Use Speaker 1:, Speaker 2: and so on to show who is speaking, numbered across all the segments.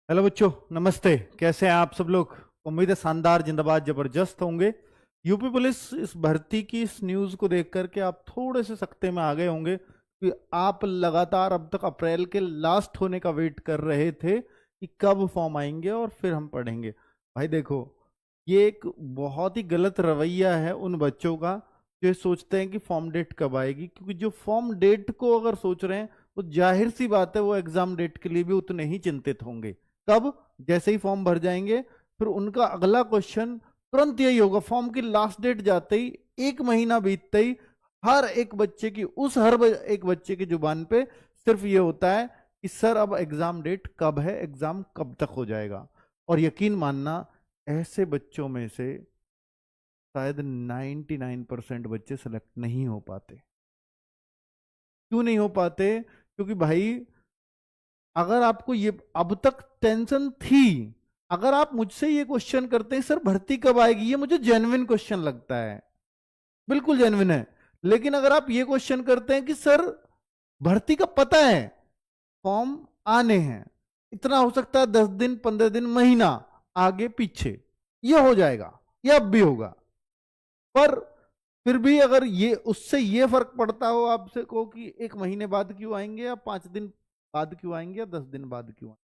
Speaker 1: Hello बच्चों, नमस्ते। कैसे हैं आप सब लोग? उम्मीद है शानदार, जिंदाबाद, जबरदस्त होंगे। यूपी पुलिस इस भर्ती की इस न्यूज़ को देख करके आप थोड़े से सख्ते में आ गए होंगे कि आप लगातार अब तक अप्रैल के लास्ट होने का वेट कर रहे थे कि कब फॉर्म आएंगे और फिर हम पढ़ेंगे। भाई देखो, ये एक बहुत ही गलत रवैया है उन बच्चों का जो ये सोचते हैं कि फॉर्म डेट कब आएगी, क्योंकि जो फॉर्म डेट को अगर सोच रहे हैं वो जाहिर सी बात है वो एग्जाम डेट के लिए भी उतने ही चिंतित होंगे। कब? जैसे ही फॉर्म भर जाएंगे फिर उनका अगला क्वेश्चन तुरंत यही होगा। फॉर्म की लास्ट डेट जाते ही, एक महीना बीतते ही, हर एक बच्चे की एक बच्चे की जुबान पे सिर्फ ये होता है कि सर अब एग्जाम डेट कब है, एग्जाम कब तक हो जाएगा। और यकीन मानना, ऐसे बच्चों में से शायद 99% बच्चे सेलेक्ट नहीं हो पाते। क्यों नहीं हो पाते? क्योंकि भाई, अगर आपको ये अब तक टेंशन थी, अगर आप मुझसे ये क्वेश्चन करते हैं सर भर्ती कब आएगी, ये मुझे जेन्युइन क्वेश्चन लगता है, बिल्कुल जेन्युइन है। लेकिन अगर आप ये क्वेश्चन करते हैं कि सर भर्ती का पता है, फॉर्म आने हैं, इतना हो सकता है 10 दिन, 15 दिन, महीना आगे पीछे ये हो जाएगा, ये अब भी होगा, पर फिर भी अगर ये उससे ये फर्क पड़ता हो आपसे को कि एक महीने बाद क्यों आएंगे या 5 दिन बाद क्यों आएंगे या 10 दिन बाद क्यों आएंगे,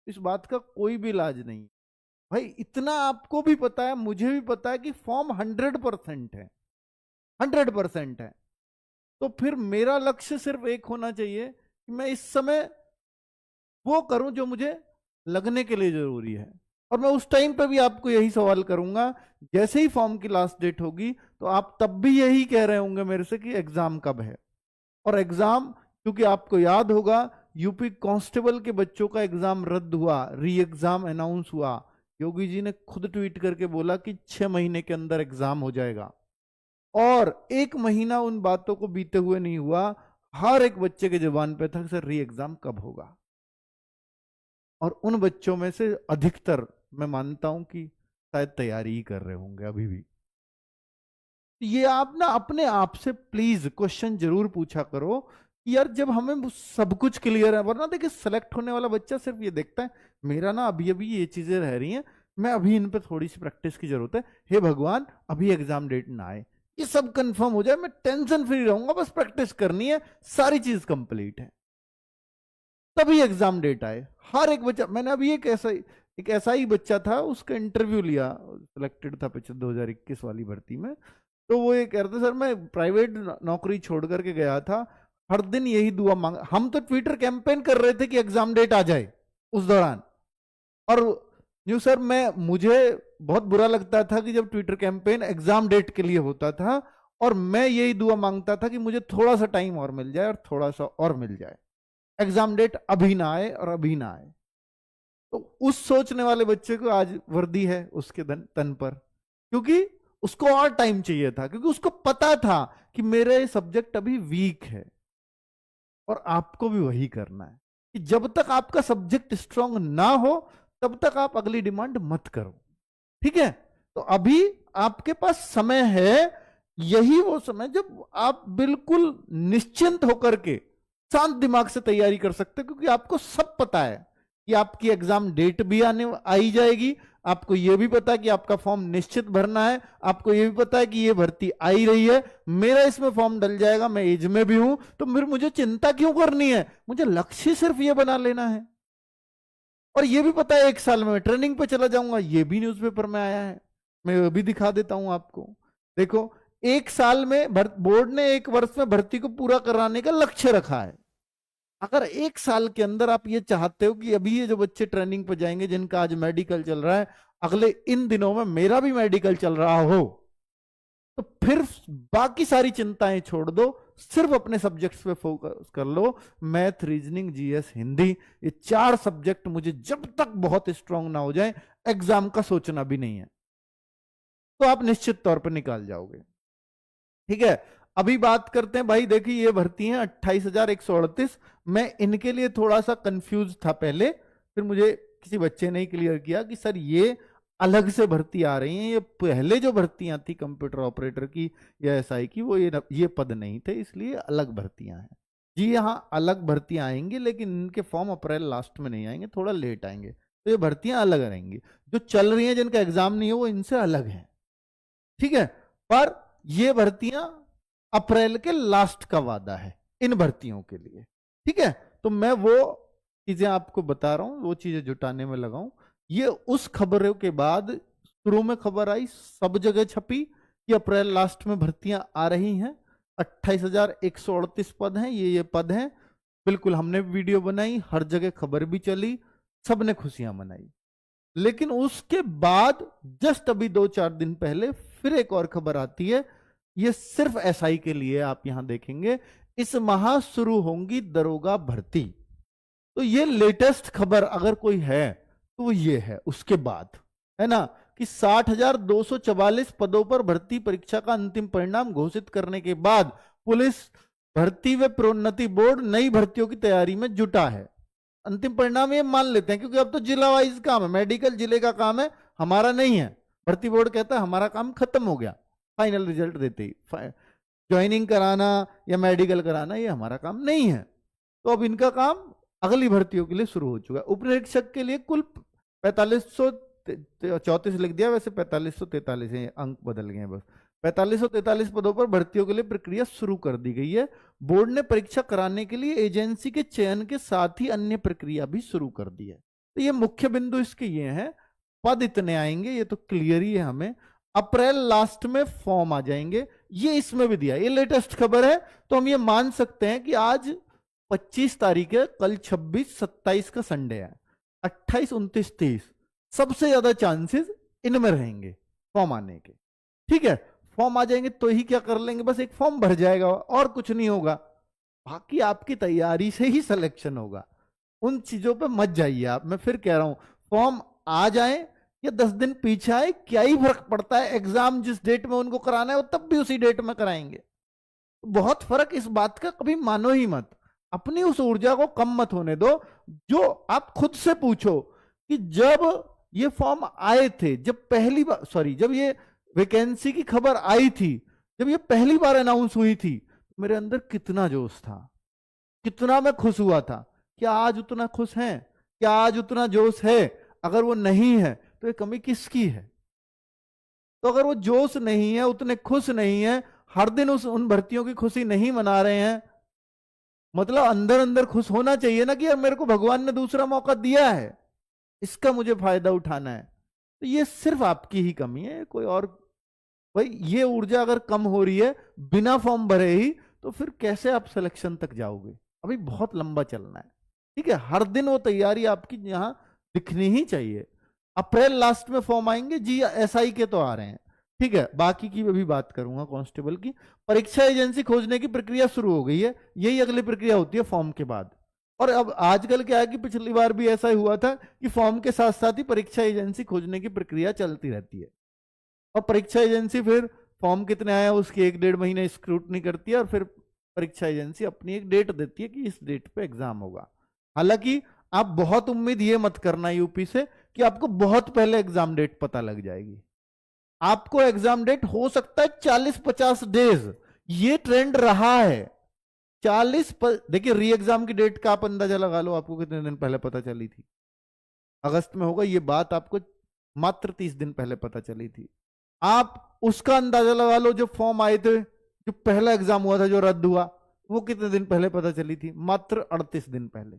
Speaker 1: इस बात का कोई भी इलाज नहीं। भाई इतना आपको भी पता है, मुझे भी पता है कि फॉर्म 100% है, 100% है। तो फिर मेरा लक्ष्य सिर्फ एक होना चाहिए कि मैं इस समय वो करूं जो मुझे लगने के लिए जरूरी है। और मैं उस टाइम पे भी आपको यही सवाल करूंगा, जैसे ही फॉर्म की लास्ट डेट होगी तो आप तब भी यही कह रहे होंगे मेरे से कि एग्जाम कब है। और एग्जाम, क्योंकि आपको याद होगा यूपी कांस्टेबल के बच्चों का एग्जाम रद्द हुआ, री एग्जाम अनाउंस हुआ, योगी जी ने खुद ट्वीट करके बोला कि 6 महीने के अंदर एग्जाम हो जाएगा। और एक महीना उन बातों को बीते हुए नहीं हुआ, हर एक बच्चे के जुबान पे था सर री एग्जाम कब होगा। और उन बच्चों में से अधिकतर, मैं मानता हूं कि शायद तैयारी ही कर रहे होंगे अभी भी। ये आप ना अपने आप से प्लीज क्वेश्चन जरूर पूछा करो कि यार जब हमें वो सब कुछ क्लियर है, वरना देखिए सेलेक्ट होने वाला बच्चा सिर्फ ये देखता है मेरा ना अभी अभी ये चीजें रह रही हैं, मैं अभी इन पे थोड़ी सी प्रैक्टिस की जरूरत है, हे भगवान अभी एग्जाम डेट ना आए, ये सब कंफर्म हो जाए, मैं टेंशन फ्री रहूंगा, बस प्रैक्टिस करनी है, सारी चीज कंप्लीट है, तभी एग्जाम डेट आए। हर एक बच्चा, मैंने अभी एक ऐसा ही बच्चा था, उसका इंटरव्यू लिया, सिलेक्टेड था पिछले 2021 वाली भर्ती में। तो वो ये कह रहे थे सर मैं प्राइवेट नौकरी छोड़ करके गया था, हर दिन यही दुआ मांग, हम तो ट्विटर कैंपेन कर रहे थे कि एग्जाम डेट आ जाए उस दौरान। और न्यू सर, मैं मुझे बहुत बुरा लगता था कि जब ट्विटर कैंपेन एग्जाम डेट के लिए होता था और मैं यही दुआ मांगता था कि मुझे थोड़ा सा टाइम और मिल जाए और थोड़ा सा और मिल जाए, एग्जाम डेट अभी ना आए और अभी ना आए। तो उस सोचने वाले बच्चे को आज वर्दी है उसके तन पर, क्योंकि उसको और टाइम चाहिए था, क्योंकि उसको पता था कि मेरा ये सब्जेक्ट अभी वीक है। और आपको भी वही करना है कि जब तक आपका सब्जेक्ट स्ट्रांग ना हो तब तक आप अगली डिमांड मत करो, ठीक है? तो अभी आपके पास समय है, यही वो समय जब आप बिल्कुल निश्चिंत होकर के शांत दिमाग से तैयारी कर सकते हैं, क्योंकि आपको सब पता है कि आपकी एग्जाम डेट भी आने आई जाएगी, आपको यह भी पता है कि आपका फॉर्म निश्चित भरना है, आपको यह भी पता है कि यह भर्ती आई रही है, मेरा इसमें फॉर्म डल जाएगा, मैं एज में भी हूं, तो फिर मुझे चिंता क्यों करनी है? मुझे लक्ष्य सिर्फ यह बना लेना है। और यह भी पता है 1 साल में मैं ट्रेनिंग पे चला जाऊंगा, यह भी न्यूज़पेपर में आया है, मैं यह भी दिखा देता हूं आपको। देखो, 1 साल में बोर्ड ने 1 वर्ष में भर्ती को पूरा कराने का लक्ष्य रखा है। अगर 1 साल के अंदर आप ये चाहते हो कि अभी ये जो बच्चे ट्रेनिंग पे जाएंगे जिनका आज मेडिकल चल रहा है, अगले इन दिनों में मेरा भी मेडिकल चल रहा हो, तो फिर बाकी सारी चिंताएं छोड़ दो, सिर्फ अपने सब्जेक्ट्स पे फोकस कर लो। मैथ, रीजनिंग, जीएस, हिंदी, ये 4 सब्जेक्ट मुझे जब तक बहुत स्ट्रांग ना हो जाए एग्जाम का सोचना भी नहीं है, तो आप निश्चित तौर पर निकाल जाओगे, ठीक है? अभी बात करते हैं, भाई देखिए ये भर्ती है 28,138। मैं इनके लिए थोड़ा सा कंफ्यूज था पहले, फिर मुझे किसी बच्चे ने क्लियर किया कि सर ये अलग से भर्ती आ रही हैं, ये पहले जो भर्तियां थी कंप्यूटर ऑपरेटर की या एसआई की, वो ये पद नहीं थे, इसलिए अलग भर्तियां हैं। जी हाँ, अलग भर्तियां आएंगी, लेकिन इनके फॉर्म अप्रैल लास्ट में नहीं आएंगे, थोड़ा लेट आएंगे। तो ये भर्तियां अलग रहेंगी। जो चल रही हैं जिनका एग्जाम नहीं है वो इनसे अलग है, ठीक है। पर ये भर्तियां अप्रैल के लास्ट का वादा है इन भर्तियों के लिए, ठीक है। तो मैं वो चीजें आपको बता रहा हूं, वो चीजें जुटाने में लगाऊं। ये उस खबरों के बाद शुरू में खबर आई, सब जगह छपी कि अप्रैल लास्ट में भर्तियां आ रही हैं। 28,138 पद हैं, ये पद हैं। बिल्कुल हमने वीडियो बनाई, हर जगह खबर भी चली, सबने खुशियां मनाई। लेकिन उसके बाद जस्ट अभी 2-4 दिन पहले फिर एक और खबर आती है। ये सिर्फ एसआई के लिए, आप यहां देखेंगे इस माह शुरू होंगी दरोगा भर्ती। तो ये लेटेस्ट खबर अगर कोई है तो ये है उसके बाद, है ना, कि 60,244 पदों पर भर्ती परीक्षा का अंतिम परिणाम घोषित करने के बाद पुलिस भर्ती व प्रोन्नति बोर्ड नई भर्तियों की तैयारी में जुटा है। अंतिम परिणाम ये मान लेते हैं क्योंकि अब तो जिला वाइज काम है, मेडिकल जिले का काम है, हमारा नहीं है। भर्ती बोर्ड कहता है हमारा काम खत्म हो गया, फाइनल रिजल्ट देते ही ज्वाइनिंग कराना या मेडिकल कराना ये हमारा काम नहीं है। तो अब इनका काम अगली भर्तियों के लिए शुरू हो चुका है। उप निरीक्षक के लिए कुल 4534 लिख दिया, वैसे 4543 है, अंक बदल गए हैं बस। 4543 पदों पर भर्तियों के लिए प्रक्रिया शुरू कर दी गई है। बोर्ड ने परीक्षा कराने के लिए एजेंसी के चयन के साथ ही अन्य प्रक्रिया भी शुरू कर दी है। तो ये मुख्य बिंदु इसके ये हैं, पद इतने आएंगे, ये तो क्लियर ही है हमें। अप्रैल लास्ट में फॉर्म आ जाएंगे, ये इसमें भी दिया, ये लेटेस्ट खबर है। तो हम ये मान सकते हैं कि आज 25 तारीख है, कल 26, 27 का संडे है, 28, 29, 30 सबसे ज्यादा चांसेस इनमें रहेंगे फॉर्म आने के, ठीक है। फॉर्म आ जाएंगे तो ही क्या कर लेंगे, बस एक फॉर्म भर जाएगा और कुछ नहीं होगा। बाकी आपकी तैयारी से ही सिलेक्शन होगा, उन चीजों पे मत जाइए आप। मैं फिर कह रहा हूं, फॉर्म आ जाए या 10 दिन पीछे आए, क्या ही फर्क पड़ता है। एग्जाम जिस डेट में उनको कराना है वो तब भी उसी डेट में कराएंगे। बहुत फर्क इस बात का कभी मानो ही मत। अपनी उस ऊर्जा को कम मत होने दो। जो आप खुद से पूछो कि जब ये फॉर्म आए थे, जब पहली बार, सॉरी, जब ये वैकेंसी की खबर आई थी, जब ये पहली बार अनाउंस हुई थी, मेरे अंदर कितना जोश था, कितना मैं खुश हुआ था। क्या आज उतना खुश हैं? क्या आज उतना जोश है? अगर वो नहीं है तो ये कमी किसकी है? तो अगर वो जोश नहीं है, उतने खुश नहीं है, हर दिन उन भर्तियों की खुशी नहीं मना रहे हैं, मतलब अंदर अंदर खुश होना चाहिए ना कि यार मेरे को भगवान ने दूसरा मौका दिया है, इसका मुझे फायदा उठाना है। तो ये सिर्फ आपकी ही कमी है, कोई और। भाई ये ऊर्जा अगर कम हो रही है बिना फॉर्म भरे ही, तो फिर कैसे आप सिलेक्शन तक जाओगे? अभी बहुत लंबा चलना है, ठीक है। हर दिन वो तैयारी आपकी यहां दिखनी ही चाहिए। अप्रैल लास्ट में फॉर्म आएंगे जी, एसआई के तो आ रहे हैं, ठीक है। बाकी की भी बात करूंगा, कांस्टेबल की। परीक्षा एजेंसी खोजने की प्रक्रिया शुरू हो गई है, यही अगली प्रक्रिया होती है फॉर्म के बाद। और अब आजकल क्या है कि पिछली बार भी ऐसा ही हुआ था कि फॉर्म के साथ साथ ही परीक्षा एजेंसी खोजने की प्रक्रिया चलती रहती है। और परीक्षा एजेंसी फिर फॉर्म कितने आया उसकी 1-1.5 महीने स्क्रूटनी करती है, और फिर परीक्षा एजेंसी अपनी एक डेट देती है कि इस डेट पे एग्जाम होगा। हालांकि आप बहुत उम्मीद ये मत करना यूपी से कि आपको बहुत पहले एग्जाम डेट पता लग जाएगी। आपको एग्जाम डेट हो सकता है 40-50 डेज, ये ट्रेंड रहा है। 40, देखिए री एग्जाम की डेट का आप अंदाजा लगा लो, आपको कितने दिन पहले पता चली थी? अगस्त में होगा, ये बात आपको मात्र 30 दिन पहले पता चली थी। आप उसका अंदाजा लगा लो, जो फॉर्म आए थे, जो पहला एग्जाम हुआ था जो रद्द हुआ, वो कितने दिन पहले पता चली थी? मात्र 38 दिन पहले।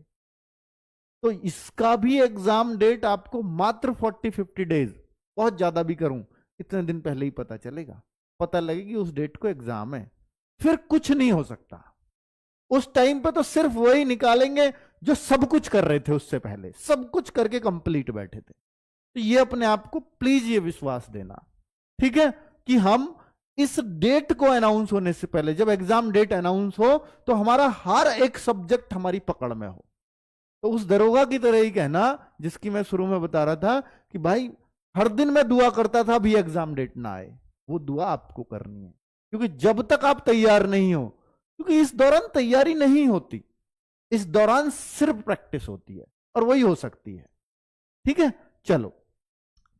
Speaker 1: तो इसका भी एग्जाम डेट आपको मात्र 40-50 डेज, बहुत ज्यादा भी करूं, इतने दिन पहले ही पता चलेगा। पता लगेगी उस डेट को एग्जाम है, फिर कुछ नहीं हो सकता। उस टाइम पे तो सिर्फ वही निकालेंगे जो सब कुछ कर रहे थे उससे पहले, सब कुछ करके कंप्लीट बैठे थे। तो ये अपने आप को प्लीज ये विश्वास देना, ठीक है, कि हम इस डेट को अनाउंस होने से पहले, जब एग्जाम डेट अनाउंस हो, तो हमारा हर एक सब्जेक्ट हमारी पकड़ में हो। तो उस दरोगा की तरह ही कहना जिसकी मैं शुरू में बता रहा था कि भाई हर दिन मैं दुआ करता था अभी एग्जाम डेट ना आए, वो दुआ आपको करनी है। क्योंकि जब तक आप तैयार नहीं हो, क्योंकि इस दौरान तैयारी नहीं होती, इस दौरान सिर्फ प्रैक्टिस होती है, और वही हो सकती है, ठीक है। चलो,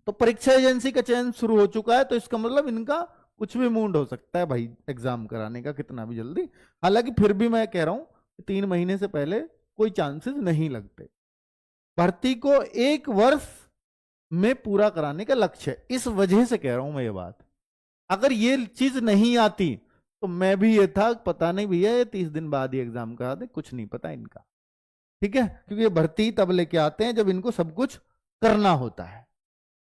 Speaker 1: तो परीक्षा एजेंसी का चयन शुरू हो चुका है, तो इसका मतलब इनका कुछ भी मूड हो सकता है भाई एग्जाम कराने का, कितना भी जल्दी। हालांकि फिर भी मैं कह रहा हूं 3 महीने से पहले कोई चांसेस नहीं लगते। भर्ती को 1 वर्ष में पूरा कराने का लक्ष्य है। इस वजह से कह रहा हूं मैं ये बात। अगर ये चीज नहीं आती तो मैं भी ये था, पता नहीं भैया ये 30 दिन बाद ही एग्जाम करा दे, कुछ नहीं पता इनका। ठीक है, क्योंकि ये भर्ती तब लेके आते हैं जब इनको सब कुछ करना होता है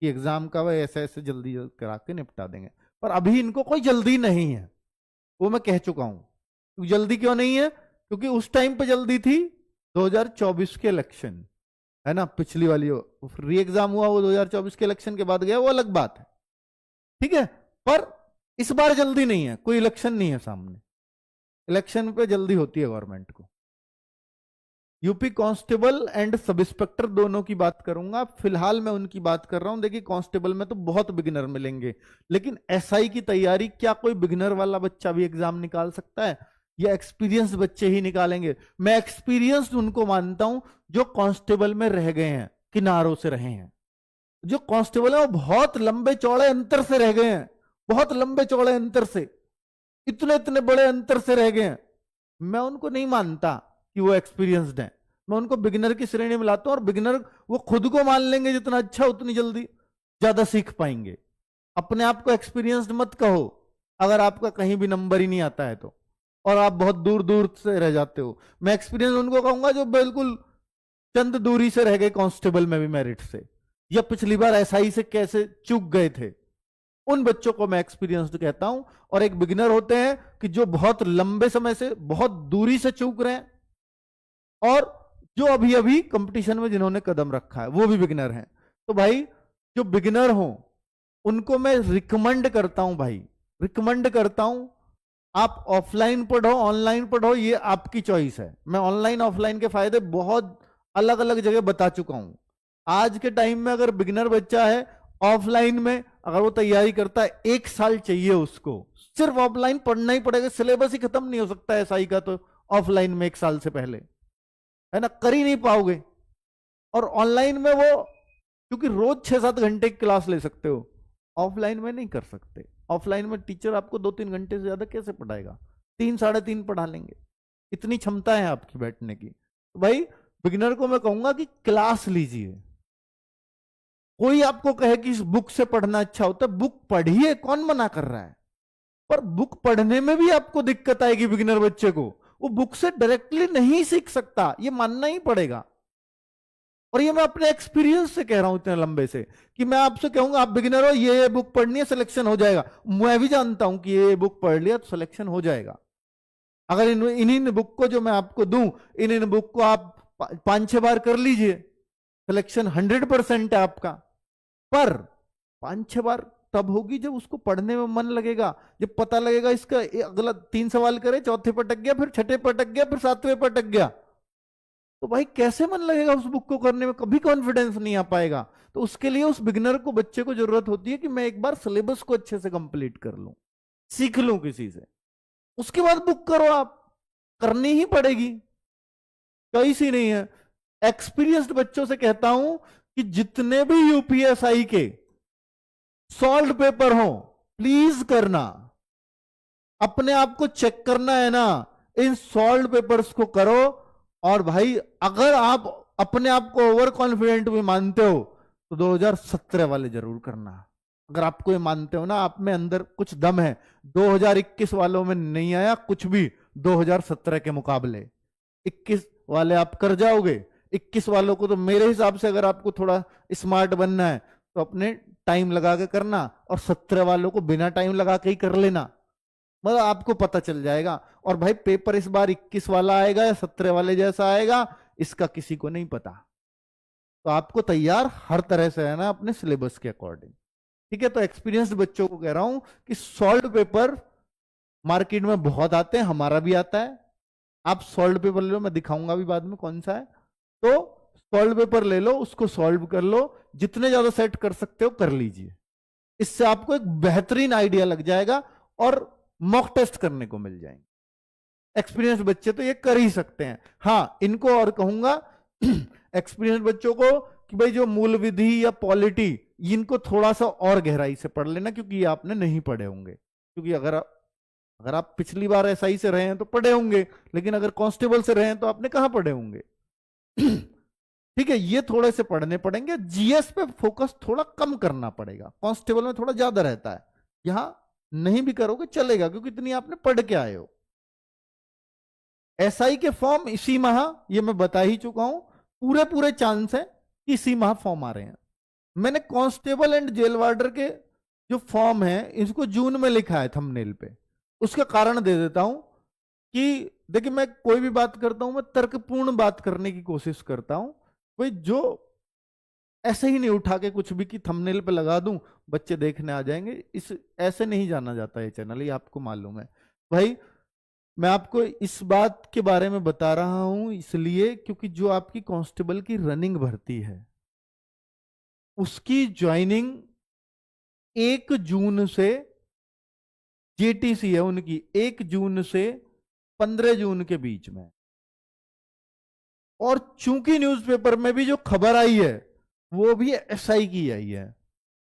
Speaker 1: कि एग्जाम का वह ऐसे ऐसे जल्दी करा के निपटा देंगे। पर अभी इनको कोई जल्दी नहीं है, वो मैं कह चुका हूं। जल्दी क्यों नहीं है? क्योंकि उस टाइम पे जल्दी थी 2024 के इलेक्शन, है ना, पिछली वाली री एग्जाम हुआ वो 2024 के इलेक्शन के बाद गया, वो अलग बात है। ठीक है, पर इस बार जल्दी नहीं है, कोई इलेक्शन नहीं है सामने। इलेक्शन पे जल्दी होती है गवर्नमेंट को। UP constable and sub inspector दोनों की बात करूंगा, फिलहाल मैं उनकी बात कर रहा हूं। देखिए कांस्टेबल में तो बहुत बिगिनर मिलेंगे, लेकिन एसआई की तैयारी क्या कोई बिगिनर वाला बच्चा भी एग्जाम निकाल सकता है या एक्सपीरियंस बच्चे ही निकालेंगे? मैं एक्सपीरियंस उनको मानता हूं जो कांस्टेबल में रह गए हैं, किनारों से रहे हैं। जो कांस्टेबल है वो बहुत लंबे चौड़े अंतर से रह गए हैं, बहुत लंबे चौड़े अंतर से, इतने इतने बड़े अंतर से रह गए हैं। मैं उनको नहीं मानता कि वो एक्सपीरियंस्ड है। मैं उनको बिगिनर की श्रेणी में लाता हूं, और बिगिनर वो खुद को मान लेंगे जितना अच्छा उतनी जल्दी ज्यादा सीख पाएंगे। अपने आप को एक्सपीरियंस्ड मत कहो अगर आपका कहीं भी नंबर ही नहीं आता है तो, और आप बहुत दूर दूर से रह जाते हो। मैं एक्सपीरियंस उनको कहूंगा जो बिल्कुल चंद दूरी से रह गए कांस्टेबल में भी मेरिट से, या पिछली बार एसआई से कैसे चूक गए थे, उन बच्चों को मैं एक्सपीरियंस्ड कहता हूं। और एक बिगिनर होते हैं कि जो बहुत लंबे समय से बहुत दूरी से चूक रहे हैं, और जो अभी अभी कंपटीशन में जिन्होंने कदम रखा है वो भी बिगिनर हैं। तो भाई जो बिगिनर हो उनको मैं रिकमेंड करता हूं, भाई रिकमेंड करता हूं, आप ऑफलाइन पढ़ो ऑनलाइन पढ़ो, ये आपकी चॉइस है। मैं ऑनलाइन ऑफलाइन के फायदे बहुत अलग अलग जगह बता चुका हूं। आज के टाइम में अगर बिगिनर बच्चा है ऑफलाइन में अगर वो तैयारी करता है, 1 साल चाहिए उसको, सिर्फ ऑफलाइन पढ़ना ही पड़ेगा। सिलेबस ही खत्म नहीं हो सकता है एसआई का तो ऑफलाइन में 1 साल से पहले, है ना, कर ही नहीं पाओगे। और ऑनलाइन में वो क्योंकि रोज 6-7 घंटे की क्लास ले सकते हो, ऑफलाइन में नहीं कर सकते। ऑफलाइन में टीचर आपको 2-3 घंटे से ज्यादा कैसे पढ़ाएगा? 3-3.5 पढ़ा लेंगे, इतनी क्षमता है आपकी बैठने की। तो भाई बिगिनर को मैं कहूंगा कि क्लास लीजिए। कोई आपको कहे कि इस बुक से पढ़ना अच्छा होता है, बुक पढ़िए, कौन मना कर रहा है? पर बुक पढ़ने में भी आपको दिक्कत आएगी। बिगिनर बच्चे को वो बुक से डायरेक्टली नहीं सीख सकता, ये मानना ही पड़ेगा। और ये मैं अपने एक्सपीरियंस से कह रहा हूं इतने लंबे से, कि मैं आपसे कहूंगा आप बिगिनर हो, ये बुक पढ़नी है, सिलेक्शन हो जाएगा। मैं भी जानता हूं कि ये बुक पढ़ लिया तो सिलेक्शन हो जाएगा। अगर इन बुक को जो मैं आपको दूं, इन बुक को आप 5-6 बार कर लीजिए, सिलेक्शन 100% है आपका। पर 5-6 बार तब होगी जब उसको पढ़ने में मन लगेगा, जब पता लगेगा इसका अगला 3 सवाल करे, चौथे पर अटक गया, फिर छठे पर अटक गया, फिर 7वें पर अटक गया, तो भाई कैसे मन लगेगा उस बुक को करने में? कभी कॉन्फिडेंस नहीं आ पाएगा। तो उसके लिए उस बिगिनर को, बच्चे को जरूरत होती है कि मैं एक बार सिलेबस को अच्छे से कंप्लीट कर लूं, सीख लूं किसी से, उसके बाद बुक करो। आप करनी ही पड़ेगी, कोई सी नहीं है। एक्सपीरियंस्ड बच्चों से कहता हूं कि जितने भी यूपीएसआई के सॉल्व पेपर हो प्लीज करना, अपने आप को चेक करना है ना, इन सॉल्व पेपर्स को करो। और भाई अगर आप अपने आप को ओवर कॉन्फिडेंट भी मानते हो तो 2017 वाले जरूर करना। अगर आपको ये मानते हो ना आप में अंदर कुछ दम है, 2021 वालों में नहीं आया कुछ भी 2017 के मुकाबले, 21 वाले आप कर जाओगे। 21 वालों को तो मेरे हिसाब से अगर आपको थोड़ा स्मार्ट बनना है तो अपने टाइम लगा के करना, और 17 वालों को बिना टाइम लगा के ही कर लेना, मतलब आपको पता चल जाएगा। और भाई पेपर इस बार 21 वाला आएगा या 17 वाले जैसा आएगा इसका किसी को नहीं पता। तो आपको तैयार हर तरह से रहना अपने सिलेबस के अकॉर्डिंग। ठीक है, तो एक्सपीरियंस्ड बच्चों को कह रहा हूं कि सॉल्व पेपर मार्केट में बहुत आते हैं, हमारा भी आता है। आप सॉल्व पेपर ले लो, मैं दिखाऊंगा भी बाद में कौन सा है। तो सॉल्व पेपर ले लो, उसको सॉल्व कर लो, जितने ज्यादा सेट कर सकते हो कर लीजिए। इससे आपको एक बेहतरीन आइडिया लग जाएगा और मॉक टेस्ट करने को मिल जाएंगे। एक्सपीरियंस बच्चे तो ये कर ही सकते हैं। हाँ, इनको और कहूंगा एक्सपीरियंस बच्चों को कि भाई जो मूल विधि या पॉलिटी, इनको थोड़ा सा और गहराई से पढ़ लेना, क्योंकि ये आपने नहीं पढ़े होंगे। क्योंकि अगर आप पिछली बार एसआई से रहे हैं तो पढ़े होंगे, लेकिन अगर कांस्टेबल से रहे हैं तो आपने कहां पढ़े होंगे। ठीक है, ये थोड़े से पढ़ने पड़ेंगे। जीएस पे फोकस थोड़ा कम करना पड़ेगा, कांस्टेबल में थोड़ा ज्यादा रहता है, यहां नहीं भी करोगे चलेगा क्योंकि इतनी आपने पढ़ के आए हो। एसआई के फॉर्म इसी माह, ये मैं बता ही चुका हूं, पूरे पूरे चांस है कि इसी माह फॉर्म आ रहे हैं। मैंने कांस्टेबल एंड जेल वार्डर के जो फॉर्म है इसको जून में लिखा है थंबनेल पे। उसका कारण दे देता हूं कि देखिए, मैं कोई भी बात करता हूं मैं तर्कपूर्ण बात करने की कोशिश करता हूं। भाई जो ऐसे ही नहीं उठा के कुछ भी कि थंबनेल पे लगा दूं बच्चे देखने आ जाएंगे, इस ऐसे नहीं जाना जाता ये चैनल, ये आपको मालूम है। भाई मैं आपको इस बात के बारे में बता रहा हूं इसलिए क्योंकि जो आपकी कांस्टेबल की रनिंग भर्ती है उसकी ज्वाइनिंग 1 जून से, जेटीसी है उनकी 1 जून से 15 जून के बीच में। और चूंकि न्यूज़पेपर में भी जो खबर आई है वो भी एसआई की आई है,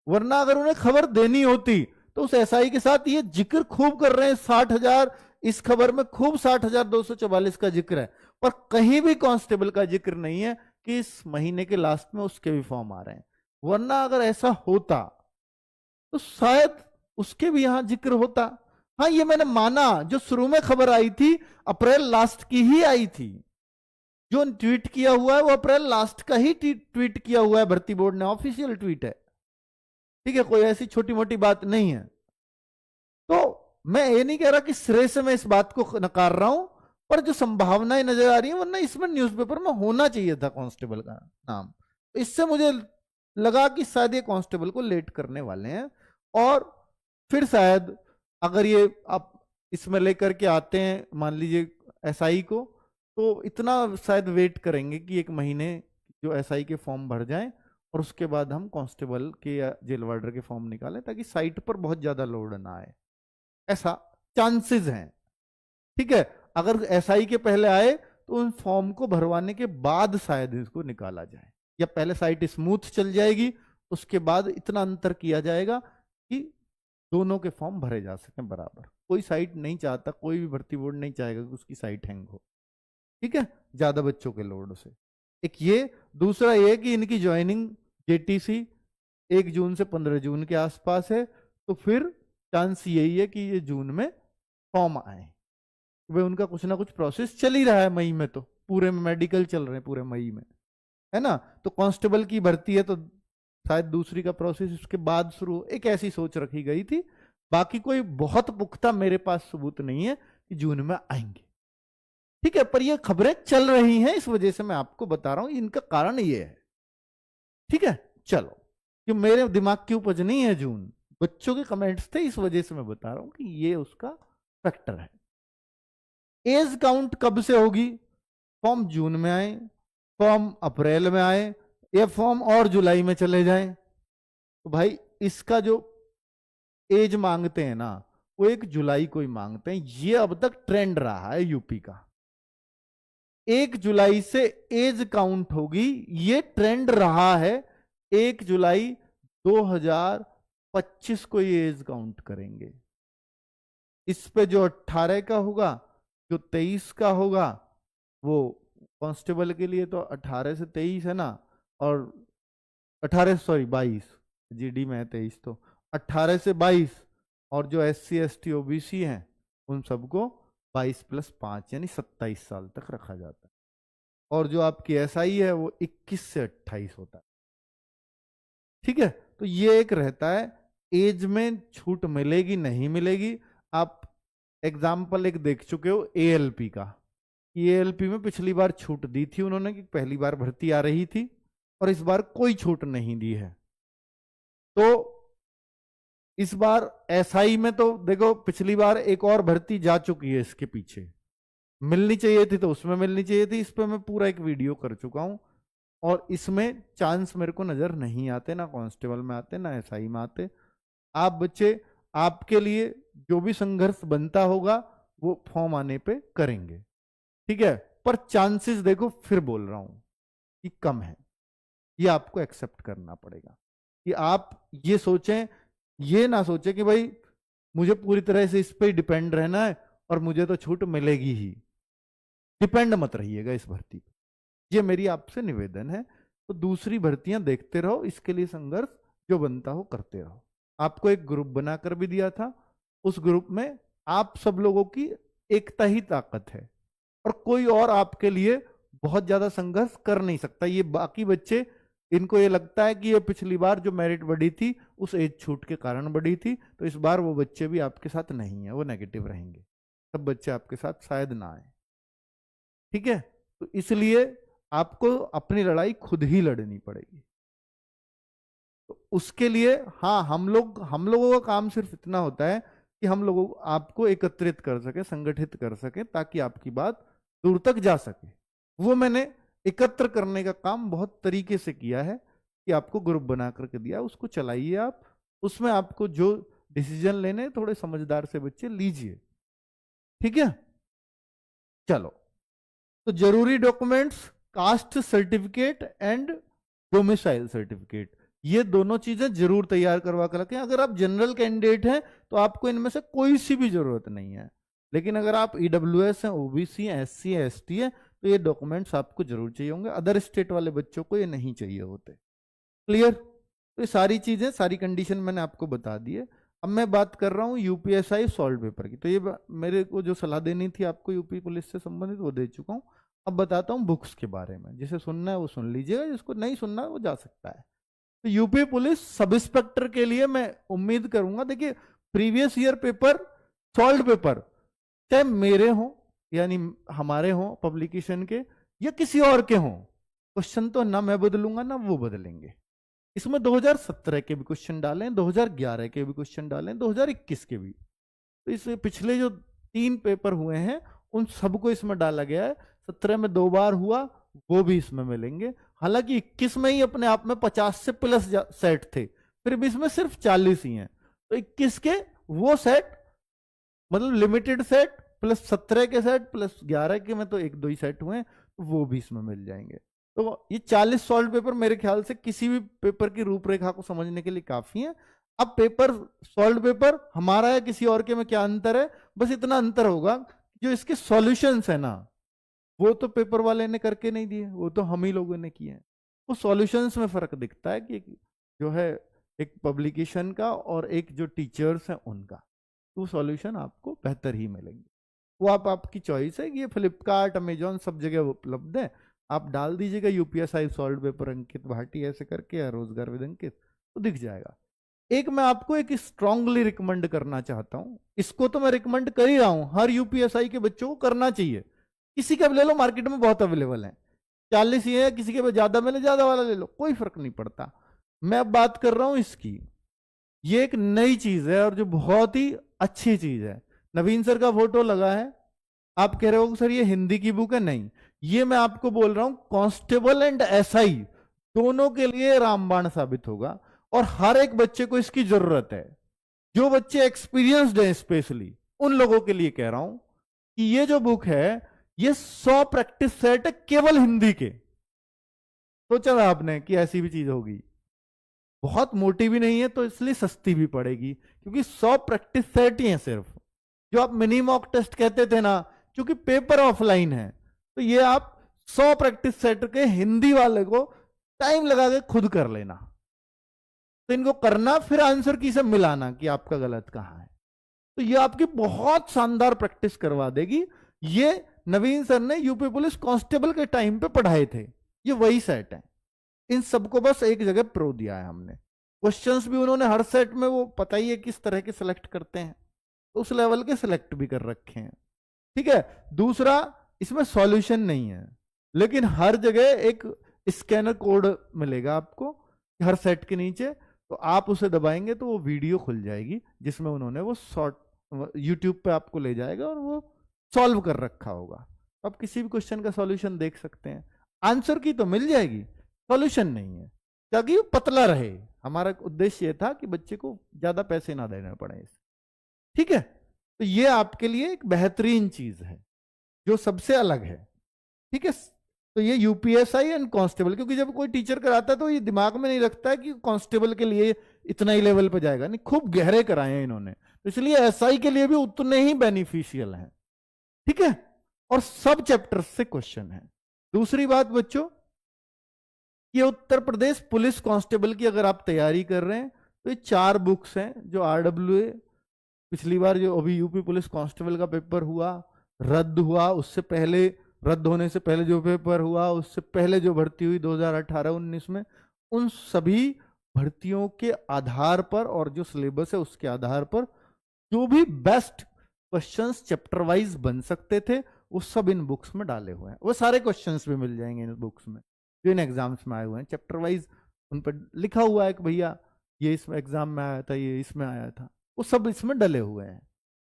Speaker 1: वरना अगर उन्हें खबर देनी होती तो उस एसआई के साथ ये जिक्र खूब कर रहे हैं 60,000, इस खबर में खूब 60,244 का जिक्र है, पर कहीं भी कांस्टेबल का जिक्र नहीं है कि इस महीने के लास्ट में उसके भी फॉर्म आ रहे हैं। वरना अगर ऐसा होता तो शायद उसके भी यहां जिक्र होता। हाँ, ये मैंने माना, जो शुरू में खबर आई थी अप्रैल लास्ट की ही आई थी, जो ट्वीट किया हुआ है वो अप्रैल लास्ट का ही ट्वीट किया हुआ है भर्ती बोर्ड ने, ऑफिशियल ट्वीट है। ठीक है, कोई ऐसी छोटी मोटी बात नहीं है। तो मैं ये नहीं कह रहा कि सिरे से मैं इस बात को नकार रहा हूं, पर जो संभावनाएं नजर आ रही हैं, वरना इसमें न्यूज़पेपर में होना चाहिए था कांस्टेबल का नाम। इससे मुझे लगा कि शायद ये कांस्टेबल को लेट करने वाले हैं, और फिर शायद अगर ये आप इसमें लेकर के आते हैं मान लीजिए एसआई को, तो इतना शायद वेट करेंगे कि 1 महीने जो एसआई के फॉर्म भर जाएं और उसके बाद हम कांस्टेबल के या जेल वार्डर के फॉर्म निकालें, ताकि साइट पर बहुत ज्यादा लोड ना आए। ऐसा चांसेस हैं। ठीक है, अगर एसआई के पहले आए तो उन फॉर्म को भरवाने के बाद शायद इसको निकाला जाए, या पहले साइट स्मूथ चल जाएगी उसके बाद इतना अंतर किया जाएगा कि दोनों के फॉर्म भरे जा सकें बराबर। कोई साइट नहीं चाहता, कोई भी भर्ती बोर्ड नहीं चाहेगा कि उसकी साइट हैंग हो, ठीक है, ज्यादा बच्चों के लोड से। एक ये, दूसरा ये कि इनकी ज्वाइनिंग जेटीसी 1 जून से 15 जून के आसपास है, तो फिर चांस यही है कि ये जून में फॉर्म आए। भाई उनका कुछ ना कुछ प्रोसेस चल ही रहा है मई में, तो पूरे में मेडिकल चल रहे हैं पूरे मई में, है ना। तो कांस्टेबल की भर्ती है तो शायद दूसरी का प्रोसेस उसके बाद शुरू, एक ऐसी सोच रखी गई थी। बाकी कोई बहुत पुख्ता मेरे पास सबूत नहीं है कि जून में आएंगे, ठीक है, पर ये खबरें चल रही हैं, इस वजह से मैं आपको बता रहा हूं, इनका कारण ये है। ठीक है, चलो, कि मेरे दिमाग की उपज नहीं है जून, बच्चों के कमेंट्स थे, इस वजह से मैं बता रहा हूं कि ये उसका फैक्टर है। एज काउंट कब से होगी? फॉर्म जून में आए, फॉर्म अप्रैल में आए, या फॉर्म और जुलाई में चले जाएं, तो भाई इसका जो एज मांगते हैं ना वो 1 जुलाई को ही मांगते हैं। ये अब तक ट्रेंड रहा है यूपी का, 1 जुलाई से एज काउंट होगी, ये ट्रेंड रहा है। 1 जुलाई 2025 को ये एज काउंट करेंगे। इस पे जो 18 का होगा, जो 23 का होगा, वो कांस्टेबल के लिए तो 18 से 23 है ना, और 22 जीडी में है 23, तो 18 से 22, और जो SC ST OBC हैं उन सबको 22 + 5 यानी 27 साल तक रखा जाता है। और जो आपकी SI है वो 21 से 28 होता है। ठीक है, तो ये एक रहता है, एज में छूट मिलेगी नहीं मिलेगी। आप एग्जाम्पल एक देख चुके हो ALP का, ALP में पिछली बार छूट दी थी उन्होंने कि पहली बार भर्ती आ रही थी, और इस बार कोई छूट नहीं दी है। तो इस बार SI में तो देखो, पिछली बार एक और भर्ती जा चुकी है, इसके पीछे मिलनी चाहिए थी तो उसमें मिलनी चाहिए थी, इस पर मैं पूरा एक वीडियो कर चुका हूं, और इसमें चांस मेरे को नजर नहीं आते, ना कांस्टेबल में आते ना SI में आते। आप बच्चे, आपके लिए जो भी संघर्ष बनता होगा वो फॉर्म आने पे करेंगे, ठीक है, पर चांसेस देखो फिर बोल रहा हूं कि कम है, ये आपको एक्सेप्ट करना पड़ेगा। कि आप ये सोचें, ये ना सोचें कि भाई मुझे पूरी तरह से इस पे डिपेंड रहना है और मुझे तो छूट मिलेगी ही। डिपेंड मत रहिएगा इस भर्ती पे, ये मेरी आपसे निवेदन है। तो दूसरी भर्तियां देखते रहो, इसके लिए संघर्ष जो बनता हो करते रहो। आपको एक ग्रुप बनाकर भी दिया था, उस ग्रुप में आप सब लोगों की एकता ही ताकत है, और कोई और आपके लिए बहुत ज्यादा संघर्ष कर नहीं सकता। ये बाकी बच्चे, इनको ये लगता है कि ये पिछली बार जो मेरिट बढ़ी थी उस एज छूट के कारण बढ़ी थी, तो इस बार वो बच्चे भी आपके साथ नहीं है, वो नेगेटिव रहेंगे, सब बच्चे आपके साथ शायद ना आए। ठीक है, तो इसलिए आपको अपनी लड़ाई खुद ही लड़नी पड़ेगी। तो उसके लिए हाँ, हम लोगों का काम सिर्फ इतना होता है कि हम लोगों आपको एकत्रित कर सके, संगठित कर सके, ताकि आपकी बात दूर तक जा सके। वो मैंने एकत्र करने का काम बहुत तरीके से किया है कि आपको ग्रुप बना करके दिया, उसको चलाइए आप, उसमें आपको जो डिसीजन लेने थोड़े समझदार से बच्चे लीजिए। ठीक है, चलो, तो जरूरी documents caste certificate and domicile certificate, ये दोनों चीजें जरूर तैयार करवा कर रखें। अगर आप जनरल कैंडिडेट हैं तो आपको इनमें से कोई सी भी जरूरत नहीं है, लेकिन अगर आप ईडब्ल्यूएस हैं, ओबीसी हैं, एससी है, एसटी है, तो ये डॉक्यूमेंट्स आपको जरूर चाहिए होंगे। अदर स्टेट वाले बच्चों को ये नहीं चाहिए होते। क्लियर? तो ये सारी चीजें, सारी कंडीशन मैंने आपको बता दी है। अब मैं बात कर रहा हूँ यूपीएसआई सॉल्व पेपर की। तो ये मेरे को जो सलाह देनी थी आपको यूपी पुलिस से संबंधित वो दे चुका हूँ। अब बताता हूँ बुक्स के बारे में, जिसे सुनना है वो सुन लीजिएगा, जिसको नहीं सुनना है वो जा सकता है। तो यूपी पुलिस सब इंस्पेक्टर के लिए मैं उम्मीद करूंगा, देखिए previous year paper, solve paper, चाहे मेरे हों यानी हमारे हों पब्लिकेशन के, या किसी और के हों, क्वेश्चन तो ना मैं बदलूंगा ना वो बदलेंगे। इसमें 2017 के भी क्वेश्चन डालें, 2011 के भी क्वेश्चन डालें, 2021 के भी। तो इस पिछले जो 3 पेपर हुए हैं उन सबको इसमें डाला गया है। 17 में 2 बार हुआ, वो भी इसमें मिलेंगे। हालांकि 21 में ही अपने आप में 50 से प्लस सेट थे, फिर भी इसमें सिर्फ 40 ही हैं। तो 21 के वो सेट, मतलब लिमिटेड सेट प्लस 17 के सेट प्लस 11 के में तो 1-2 ही सेट हुए हैं, तो वो भी इसमें मिल जाएंगे। तो ये 40 सॉल्व पेपर मेरे ख्याल से किसी भी पेपर की रूपरेखा को समझने के लिए काफी है। अब पेपर, सॉल्व पेपर हमारा है किसी और के में क्या अंतर है? बस इतना अंतर होगा, जो इसके सॉल्यूशंस है ना, वो तो पेपर वाले ने करके नहीं दिए, वो तो हम ही लोगों ने किए हैं। वो सॉल्यूशंस में फर्क दिखता है कि जो है एक पब्लिकेशन का और एक जो टीचर्स हैं उनका, तो सॉल्यूशन आपको बेहतर ही मिलेंगे। वो आपकी चॉइस है कि ये फ्लिपकार्ट, अमेजॉन सब जगह उपलब्ध है, आप डाल दीजिएगा यूपीएसआई सॉल्व पेपर अंकित भाटी ऐसे करके, या रोजगार विद अंकित, तो दिख जाएगा। एक मैं आपको एक स्ट्रांगली रिकमेंड करना चाहता हूं, इसको तो मैं रिकमेंड कर ही रहा हूं, हर यूपीएसआई के बच्चों को करना चाहिए। किसी का भी ले लो, मार्केट में बहुत अवेलेबल है, 40 ही है, किसी के पास ज्यादा मिले ज्यादा वाला ले लो, कोई फर्क नहीं पड़ता। मैं अब बात कर रहा हूं इसकी, ये एक नई चीज है और जो बहुत ही अच्छी चीज है। नवीन सर का फोटो लगा है, आप कह रहे हो सर ये हिंदी की बुक है, नहीं, ये मैं आपको बोल रहा हूं कांस्टेबल एंड एसआई दोनों के लिए रामबाण साबित होगा, और हर एक बच्चे को इसकी जरूरत है। जो बच्चे एक्सपीरियंस्ड हैं, स्पेशली उन लोगों के लिए कह रहा हूं कि ये जो बुक है ये 100 प्रैक्टिस सेट है केवल हिंदी के। सोचा था आपने कि ऐसी भी चीज होगी? बहुत मोटी भी नहीं है, तो इसलिए सस्ती भी पड़ेगी, क्योंकि 100 प्रैक्टिस सेट ही है सिर्फ। जो आप मिनी मॉक टेस्ट कहते थे ना, क्योंकि पेपर ऑफलाइन है, तो ये आप 100 प्रैक्टिस सेट के हिंदी वाले को टाइम लगा के खुद कर लेना। तो इनको करना, फिर आंसर की से मिलाना कि आपका गलत कहां है, तो ये आपकी बहुत शानदार प्रैक्टिस करवा देगी। ये नवीन सर ने यूपी पुलिस कांस्टेबल के टाइम पे पढ़ाए थे, ये वही सेट है। इन सबको बस एक जगह प्रो दिया है हमने। क्वेश्चंस भी उन्होंने हर सेट में, वो पता ही है किस तरह के सिलेक्ट करते हैं, तो उस लेवल के सिलेक्ट भी कर रखे हैं। ठीक है, दूसरा इसमें सॉल्यूशन नहीं है, लेकिन हर जगह एक स्कैनर कोड मिलेगा आपको हर सेट के नीचे, तो आप उसे दबाएंगे तो वो वीडियो खुल जाएगी जिसमें उन्होंने वो शॉर्ट यूट्यूब पे आपको ले जाएगा और वो सॉल्व कर रखा होगा। तो आप किसी भी क्वेश्चन का सॉल्यूशन देख सकते हैं। आंसर की तो मिल जाएगी, सॉल्यूशन नहीं है, ताकि वो पतला रहे। हमारा उद्देश्य ये था कि बच्चे को ज्यादा पैसे ना देने पड़े। ठीक है, तो ये आपके लिए एक बेहतरीन चीज है जो सबसे अलग है। ठीक है, तो ये यूपीएसआई एंड कांस्टेबल, क्योंकि जब कोई टीचर कराता है तो ये दिमाग में नहीं रखता है कि कांस्टेबल के लिए इतना ही लेवल पे जाएगा, नहीं, खूब गहरे कराए हैं इन्होंने, तो इसलिए एसआई के लिए भी उतने ही बेनिफिशियल हैं। ठीक है, और सब चैप्टर्स से क्वेश्चन है। दूसरी बात बच्चों, ये उत्तर प्रदेश पुलिस कांस्टेबल की अगर आप तैयारी कर रहे हैं तो ये 4 बुक्स हैं जो RWA, पिछली बार जो अभी यूपी पुलिस कांस्टेबल का पेपर हुआ, रद्द हुआ, उससे पहले रद्द होने से पहले जो पेपर हुआ, उससे पहले जो भर्ती हुई 2018-19 में, उन सभी भर्तियों के आधार पर और जो सिलेबस है उसके आधार पर जो भी बेस्ट क्वेश्चंस चैप्टर वाइज बन सकते थे वो सब इन बुक्स में डाले हुए हैं। वो सारे क्वेश्चंस भी मिल जाएंगे इन बुक्स में जो इन एग्जाम्स में आए हुए हैं, चैप्टर वाइज उन पर लिखा हुआ है कि भैया ये इस एग्जाम में आया था, ये इसमें आया था, वो सब इसमें डले हुए हैं।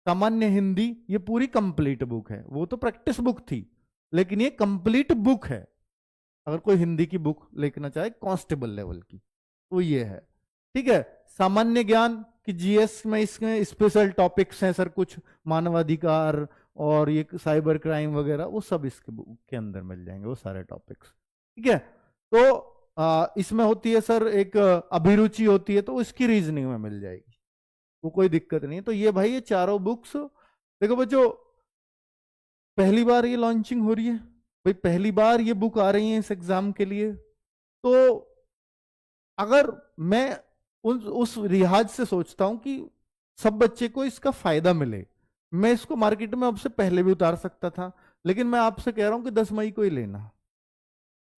Speaker 1: सामान्य हिंदी ये पूरी कंप्लीट बुक है, वो तो प्रैक्टिस बुक थी लेकिन ये कंप्लीट बुक है। अगर कोई हिंदी की बुक लिखना चाहे कांस्टेबल लेवल की तो ये है, ठीक है। सामान्य ज्ञान कि जीएस में इसमें स्पेशल टॉपिक्स हैं सर, कुछ मानवाधिकार और ये साइबर क्राइम वगैरह, वो सब इसके बुक के अंदर मिल जाएंगे, वो सारे टॉपिक्स, ठीक है। तो इसमें होती है सर एक अभिरुचि होती है, तो इसकी रीजनिंग में मिल जाएगी, वो कोई दिक्कत नहीं है। तो ये भाई ये चारों बुक्स देखो बच्चों, पहली बार ये लॉन्चिंग हो रही है भाई, पहली बार ये बुक आ रही है इस एग्जाम के लिए। तो अगर मैं उस लिहाज से सोचता हूं कि सब बच्चे को इसका फायदा मिले, मैं इसको मार्केट में अब से पहले भी उतार सकता था, लेकिन मैं आपसे कह रहा हूं कि 10 मई को ही लेना।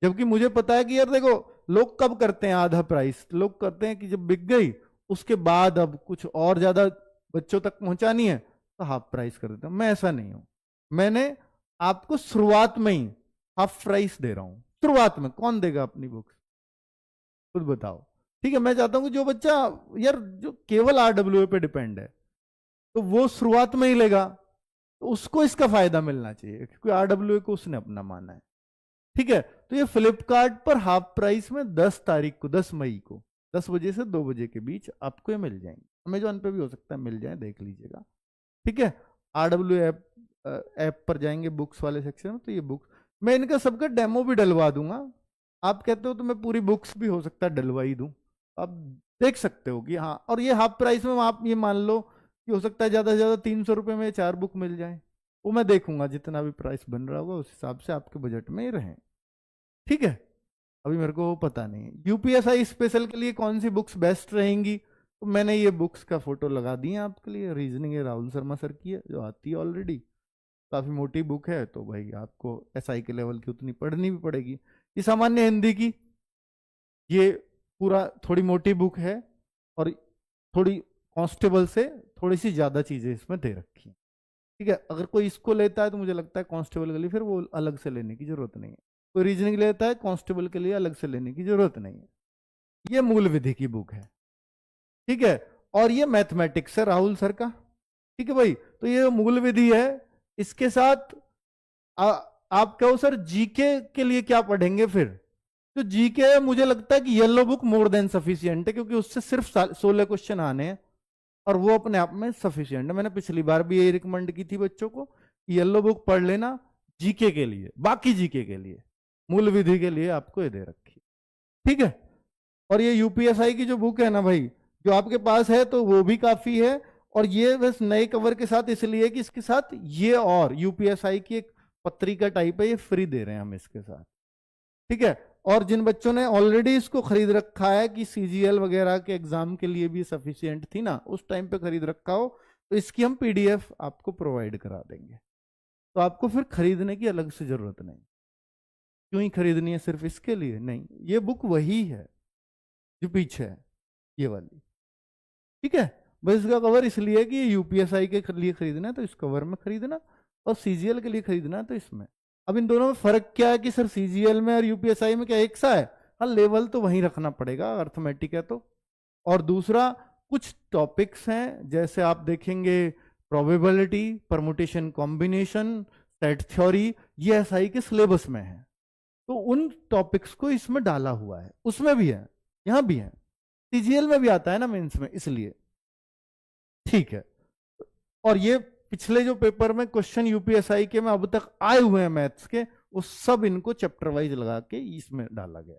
Speaker 1: जबकि मुझे पता है कि यार देखो लोग कब करते हैं आधा प्राइस, लोग करते हैं कि जब बिक गई उसके बाद अब कुछ और ज्यादा बच्चों तक पहुंचानी है तो हाफ प्राइस कर देता हूं। मैं ऐसा नहीं हूं, मैंने आपको शुरुआत में ही हाफ प्राइस दे रहा हूं। शुरुआत में कौन देगा अपनी बुक्स, खुद बताओ, ठीक है। मैं चाहता हूं कि जो बच्चा यार जो केवल RWA पे डिपेंड है तो वो शुरुआत में ही लेगा, तो उसको इसका फायदा मिलना चाहिए क्योंकि RWA को उसने अपना माना है, ठीक है। तो ये फ्लिपकार्ट पर हाफ प्राइस में 10 तारीख को, 10 मई को 10 बजे से 2 बजे के बीच आपको ये मिल जाएंगे। अमेजोन पे भी हो सकता है मिल जाए, देख लीजिएगा, ठीक है। RWA ऐप पर जाएंगे बुक्स वाले सेक्शन में, तो ये बुक्स मैं इनका सबका डेमो भी डलवा दूंगा। आप कहते हो तो मैं पूरी बुक्स भी हो सकता है डलवाई दूं, आप देख सकते हो कि हाँ। और ये हाफ प्राइस में आप ये मान लो कि हो सकता है ज्यादा से ज्यादा 300 रुपये में 4 बुक मिल जाए, वो मैं देखूंगा जितना भी प्राइस बन रहा होगा उस हिसाब से आपके बजट में ही रहे, ठीक है। अभी मेरे को पता नहीं है यूपीएसआई स्पेशल के लिए कौन सी बुक्स बेस्ट रहेंगी, तो मैंने ये बुक्स का फोटो लगा दी है आपके लिए। रीजनिंग है राहुल शर्मा सर की है जो आती है ऑलरेडी, काफी मोटी बुक है, तो भाई आपको एसआई के लेवल की उतनी पढ़नी भी पड़ेगी। ये सामान्य हिंदी की ये पूरा थोड़ी मोटी बुक है और थोड़ी कांस्टेबल से थोड़ी सी ज्यादा चीजें इसमें दे रखी हैं, ठीक है। अगर कोई इसको लेता है तो मुझे लगता है कांस्टेबल के लिए फिर वो अलग से लेने की जरूरत नहीं है। कोई रीजनिंग लेता है कांस्टेबल के लिए अलग से लेने की जरूरत नहीं है। ये मूल विधि की बुक है, ठीक है। और ये मैथमेटिक्स है राहुल सर का, ठीक है भाई। तो ये मूल विधि है, इसके साथ आप कहो सर जीके के लिए क्या पढ़ेंगे फिर, तो जीके मुझे लगता है कि yellow book more than sufficient है, क्योंकि उससे सिर्फ 16 क्वेश्चन आने हैं और वो अपने आप में सफिशियंट है। मैंने पिछली बार भी यही रिकमेंड की थी बच्चों को, येलो बुक पढ़ लेना जीके के लिए, बाकी जीके के लिए, मूल विधि के लिए आपको ये दे रखी, ठीक है। और ये यूपीएसआई की जो बुक है ना भाई, जो आपके पास है तो वो भी काफी है, और ये बस नए कवर के साथ इसलिए कि इसके साथ ये और यूपीएसआई की एक पत्रिका टाइप है, ये फ्री दे रहे हैं हम इसके साथ, ठीक है। और जिन बच्चों ने ऑलरेडी इसको खरीद रखा है कि सीजीएल वगैरह के एग्जाम के लिए भी सफिशिएंट थी ना, उस टाइम पे खरीद रखा हो, तो इसकी हम पीडीएफ आपको प्रोवाइड करा देंगे, तो आपको फिर खरीदने की अलग से जरूरत नहीं। क्यों ही खरीदनी है सिर्फ इसके लिए, नहीं, ये बुक वही है जो पीछे है ये वाली, ठीक है। बस इसका कवर इसलिए कि यूपीएसआई के लिए खरीदना है तो इस कवर में खरीदना, और सीजीएल के लिए खरीदना है तो इसमें। अब इन दोनों में फर्क क्या है कि सर सीजीएल में और यूपीएसआई में क्या एक सा है, हाँ लेवल तो वहीं रखना पड़ेगा, अर्थमेटिक है तो। और दूसरा कुछ टॉपिक्स हैं जैसे आप देखेंगे probability, permutation combination, set theory, ये एसआई के सिलेबस में है, तो उन टॉपिक्स को इसमें डाला हुआ है, उसमें भी है, यहां भी है, सीजीएल में भी आता है ना मेंस में, इसलिए, ठीक है। और ये पिछले जो पेपर में क्वेश्चन यूपीएसआई के में अब तक आए हुए हैं मैथ्स के, वो सब इनको चैप्टर वाइज लगा के इसमें डाला गया,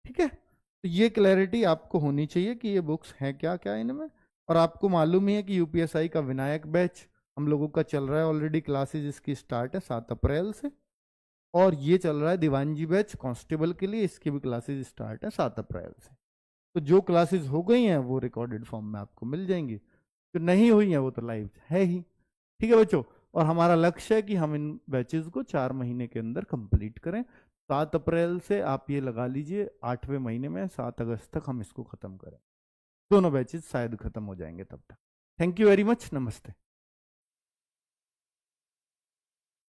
Speaker 1: ठीक है। तो ये क्लैरिटी आपको होनी चाहिए कि ये बुक्स हैं क्या क्या इनमें। और आपको मालूम ही है कि यूपीएसआई का विनायक बैच हम लोगों का चल रहा है ऑलरेडी, क्लासेज इसकी स्टार्ट है 7 अप्रैल से, और ये चल रहा है दीवानजी बैच कांस्टेबल के लिए, इसकी भी क्लासेस स्टार्ट है 7 अप्रैल से। तो जो क्लासेस हो गई हैं वो रिकॉर्डेड फॉर्म में आपको मिल जाएंगी, जो नहीं हुई हैं वो तो लाइव है ही। ठीक है बच्चों, और हमारा लक्ष्य है कि हम इन बैचेस को 4 महीने के अंदर कंप्लीट करें। 7 अप्रैल से आप ये लगा लीजिए 8वें महीने में 7 अगस्त तक हम इसको खत्म करें। दोनों बैचेस शायद खत्म हो जाएंगे तब तक। थैंक यू वेरी मच, नमस्ते।